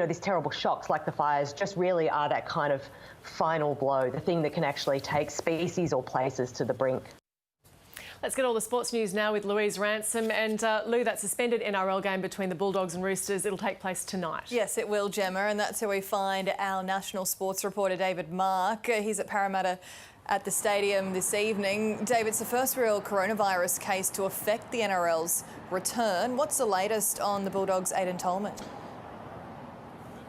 these terrible shocks like the fires just really are that kind of final blow, the thing that can actually take species or places to the brink. Let's get all the sports news now with Louise Ransom. And Lou, that suspended NRL game between the Bulldogs and Roosters, it'll take place tonight. Yes, it will, Gemma, and that's where we find our national sports reporter, David Mark. He's at Parramatta at the stadium this evening. David, it's the first real coronavirus case to affect the NRL's return. What's the latest on the Bulldogs' Aidan Tolman?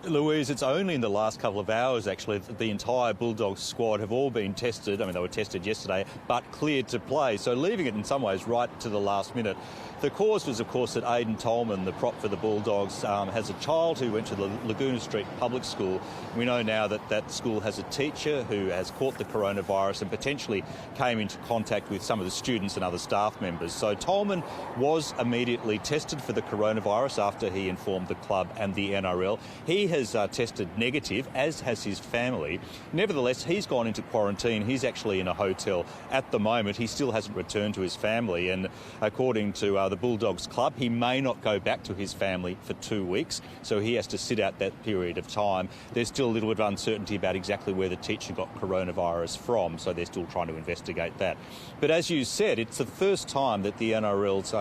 Louise, it's only in the last couple of hours, actually, that the entire Bulldogs squad have all been tested. I mean, they were tested yesterday, but cleared to play. So leaving it in some ways right to the last minute. The cause was, of course, that Aidan Tolman, the prop for the Bulldogs, has a child who went to the Laguna Street Public School. We know now that that school has a teacher who has caught the coronavirus and potentially came into contact with some of the students and other staff members. So Tolman was immediately tested for the coronavirus after he informed the club and the NRL. He has tested negative, as has his family. Nevertheless, he's gone into quarantine. He's actually in a hotel at the moment. He still hasn't returned to his family, and according to the Bulldogs club, he may not go back to his family for 2 weeks, so he has to sit out that period of time. There's still a little bit of uncertainty about exactly where the teacher got coronavirus from, so they're still trying to investigate that. But as you said, it's the first time that the NRL's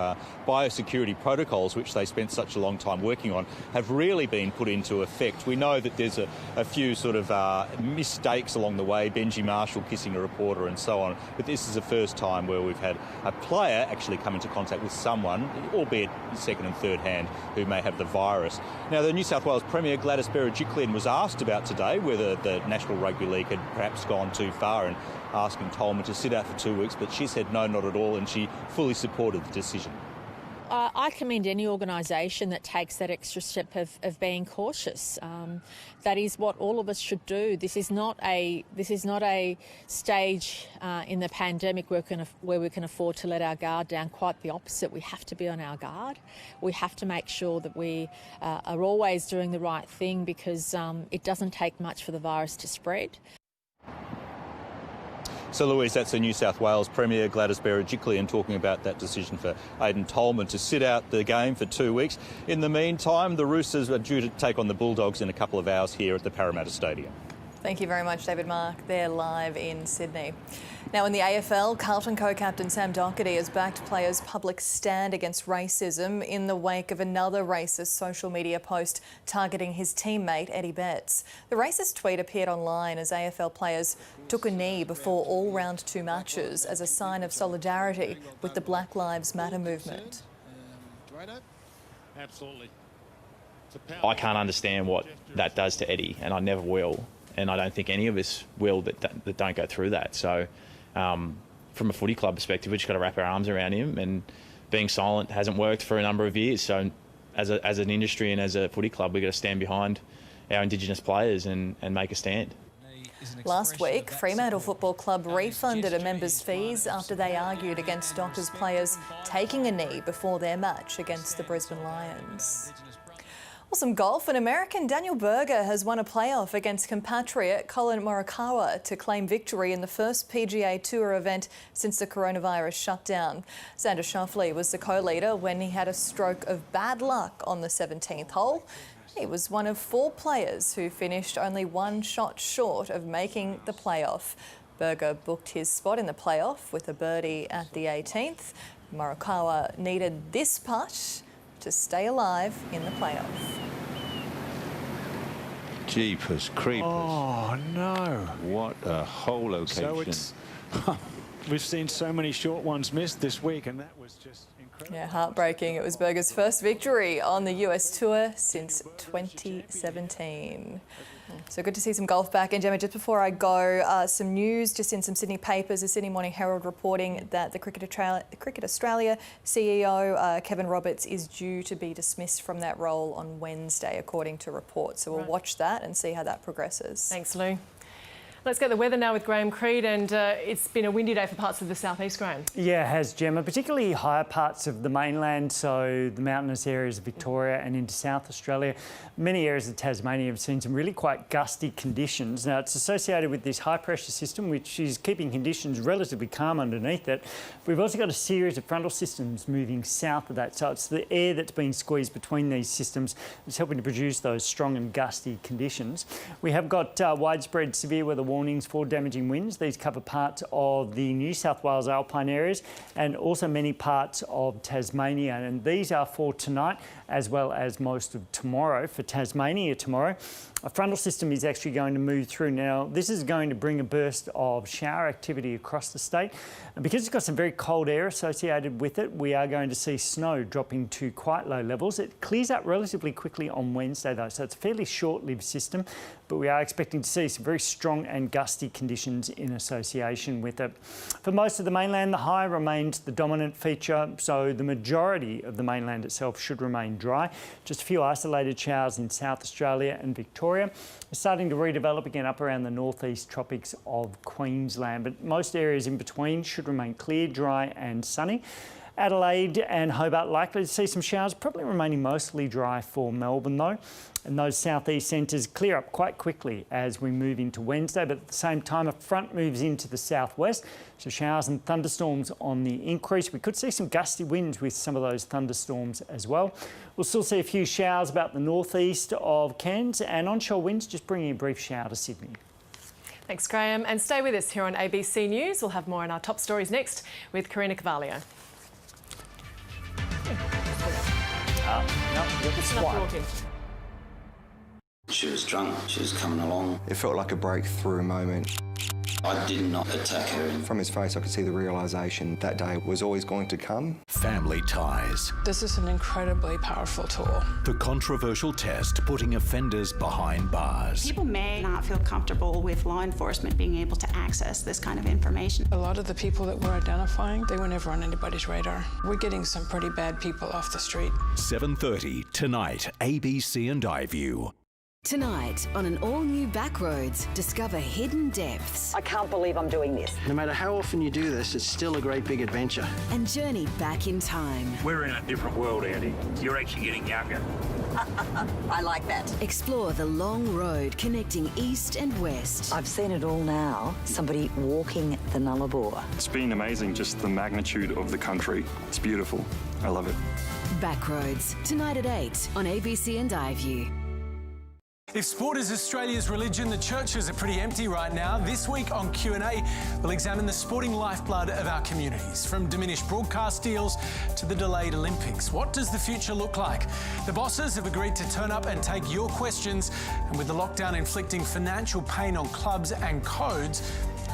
biosecurity protocols, which they spent such a long time working on, have really been put into effect. We know that there's a few sort of mistakes along the way, Benji Marshall kissing a reporter and so on, but this is the first time where we've had a player actually come into contact with someone, albeit second and third hand, who may have the virus. Now, the New South Wales Premier Gladys Berejiklian was asked about today whether the National Rugby League had perhaps gone too far in asking Tolman to sit out for 2 weeks, but she said no, not at all, and she fully supported the decision. I commend any organisation that takes that extra step of being cautious. That is what all of us should do. This is not a stage in the pandemic where we can afford to let our guard down. Quite the opposite. We have to be on our guard. We have to make sure that we are always doing the right thing, because it doesn't take much for the virus to spread. So, Louise, that's the New South Wales Premier Gladys Berejiklian talking about that decision for Aidan Tolman to sit out the game for 2 weeks. In the meantime, the Roosters are due to take on the Bulldogs in a couple of hours here at the Parramatta Stadium. Thank you very much, David Mark. They're live in Sydney. Now, in the AFL, Carlton co-captain Sam Docherty has backed players' public stand against racism in the wake of another racist social media post targeting his teammate Eddie Betts. The racist tweet appeared online as AFL players took a knee before all round 2 matches as a sign of solidarity with the Black Lives Matter movement. Absolutely. I can't understand what that does to Eddie, and I never will. And I don't think any of us will that don't go through that. So from a footy club perspective, we've just got to wrap our arms around him, and being silent hasn't worked for a number of years. So as an industry and as a footy club, we've got to stand behind our Indigenous players and make a stand. Last week, Fremantle Football Club refunded a member's fees after they argued against Dockers players taking a knee before their match against the Brisbane Lions. Well, some golf. An American, Daniel Berger, has won a playoff against compatriot Colin Morikawa to claim victory in the first PGA Tour event since the coronavirus shutdown. Xander Schauffele was the co-leader when he had a stroke of bad luck on the 17th hole. He was one of 4 players who finished only 1 shot short of making the playoff. Berger booked his spot in the playoff with a birdie at the 18th. Morikawa needed this putt to stay alive in the playoff. Jeepers creepers. Oh, no. What a hole location. So we've seen so many short ones missed this week, and that was just incredible. Yeah, heartbreaking. It was Berger's first victory on the US Tour since 2017. So good to see some golf back. And Gemma, just before I go, some news just in some Sydney papers. The Sydney Morning Herald reporting that the Cricket Australia CEO Kevin Roberts is due to be dismissed from that role on Wednesday, according to reports. So we'll watch that and see how that progresses. Thanks, Lou. Let's get the weather now with Graham Creed, and it's been a windy day for parts of the southeast, Graham. Yeah, it has, Gemma, particularly higher parts of the mainland, so the mountainous areas of Victoria and into South Australia. Many areas of Tasmania have seen some really quite gusty conditions. Now, it's associated with this high pressure system, which is keeping conditions relatively calm underneath it. We've also got a series of frontal systems moving south of that, so it's the air that's being squeezed between these systems that's helping to produce those strong and gusty conditions. We have got widespread severe weather warnings for damaging winds. These cover parts of the New South Wales alpine areas and also many parts of Tasmania. And these are for tonight as well as most of tomorrow. For Tasmania tomorrow, a frontal system is actually going to move through. Now, this is going to bring a burst of shower activity across the state. And because it's got some very cold air associated with it, we are going to see snow dropping to quite low levels. It clears up relatively quickly on Wednesday, though, so it's a fairly short-lived system, but we are expecting to see some very strong and gusty conditions in association with it. For most of the mainland, the high remains the dominant feature, so the majority of the mainland itself should remain dry. Just a few isolated showers in South Australia and Victoria. It's starting to redevelop again up around the northeast tropics of Queensland, but most areas in between should remain clear, dry and sunny. Adelaide and Hobart likely to see some showers, probably remaining mostly dry for Melbourne though. And those southeast centres clear up quite quickly as we move into Wednesday, but at the same time a front moves into the southwest, so showers and thunderstorms on the increase. We could see some gusty winds with some of those thunderstorms as well. We'll still see a few showers about the northeast of Cairns and onshore winds just bringing a brief shower to Sydney. Thanks, Graham. And stay with us here on ABC News. We'll have more on our top stories next with Karina Cavallo. She was drunk, she was coming along. It felt like a breakthrough moment. I did not attack her. From his face, I could see the realisation that day was always going to come. Family ties. This is an incredibly powerful tool. The controversial test putting offenders behind bars. People may not feel comfortable with law enforcement being able to access this kind of information. A lot of the people that we're identifying, they were never on anybody's radar. We're getting some pretty bad people off the street. 7:30 tonight, ABC and iView. Tonight, on an all-new Backroads, discover hidden depths. I can't believe I'm doing this. No matter how often you do this, it's still a great big adventure. And journey back in time. We're in a different world, Andy. You're actually getting younger. I like that. Explore the long road connecting east and west. I've seen it all now. Somebody walking the Nullarbor. It's been amazing, just the magnitude of the country. It's beautiful. I love it. Backroads, tonight at 8 on ABC and iView. If sport is Australia's religion, the churches are pretty empty right now. This week on Q&A, we'll examine the sporting lifeblood of our communities, from diminished broadcast deals to the delayed Olympics. What does the future look like? The bosses have agreed to turn up and take your questions, and with the lockdown inflicting financial pain on clubs and codes,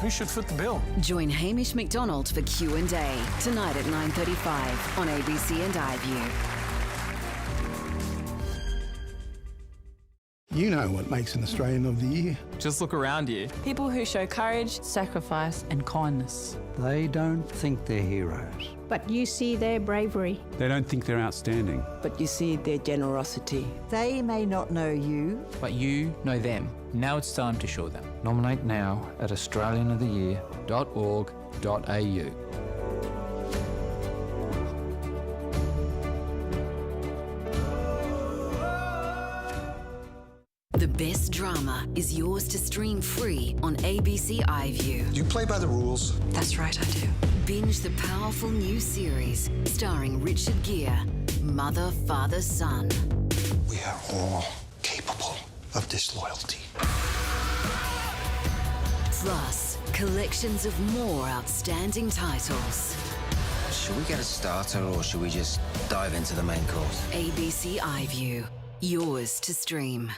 who should foot the bill? Join Hamish McDonald for Q&A tonight at 9:35 on ABC and iView. You know what makes an Australian of the Year. Just look around you. People who show courage, sacrifice and kindness. They don't think they're heroes. But you see their bravery. They don't think they're outstanding. But you see their generosity. They may not know you. But you know them. Now it's time to show them. Nominate now at australianoftheyear.org.au. The best drama is yours to stream free on ABC iView. Do you play by the rules? That's right, I do. Binge the powerful new series starring Richard Gere, Mother, Father, Son. We are all capable of disloyalty. Plus, collections of more outstanding titles. Should we get a starter or should we just dive into the main course? ABC iView, yours to stream.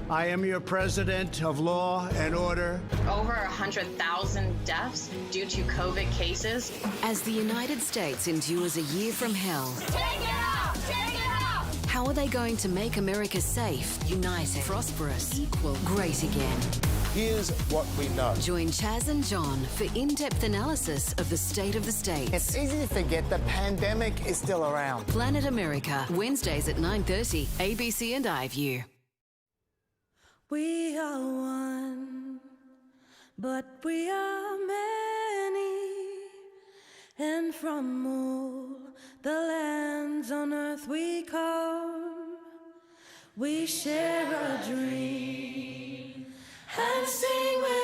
I am your president of law and order. Over 100,000 deaths due to COVID cases. As the United States endures a year from hell. Take it out! Take it out! How are they going to make America safe, united, prosperous, equal, great again? Here's what we know. Join Chaz and John for in-depth analysis of the state of the states. It's easy to forget the pandemic is still around. Planet America, Wednesdays at 9:30, ABC and iView. We are one, but we are many, and from all the lands on earth we come. We share a dream and sing with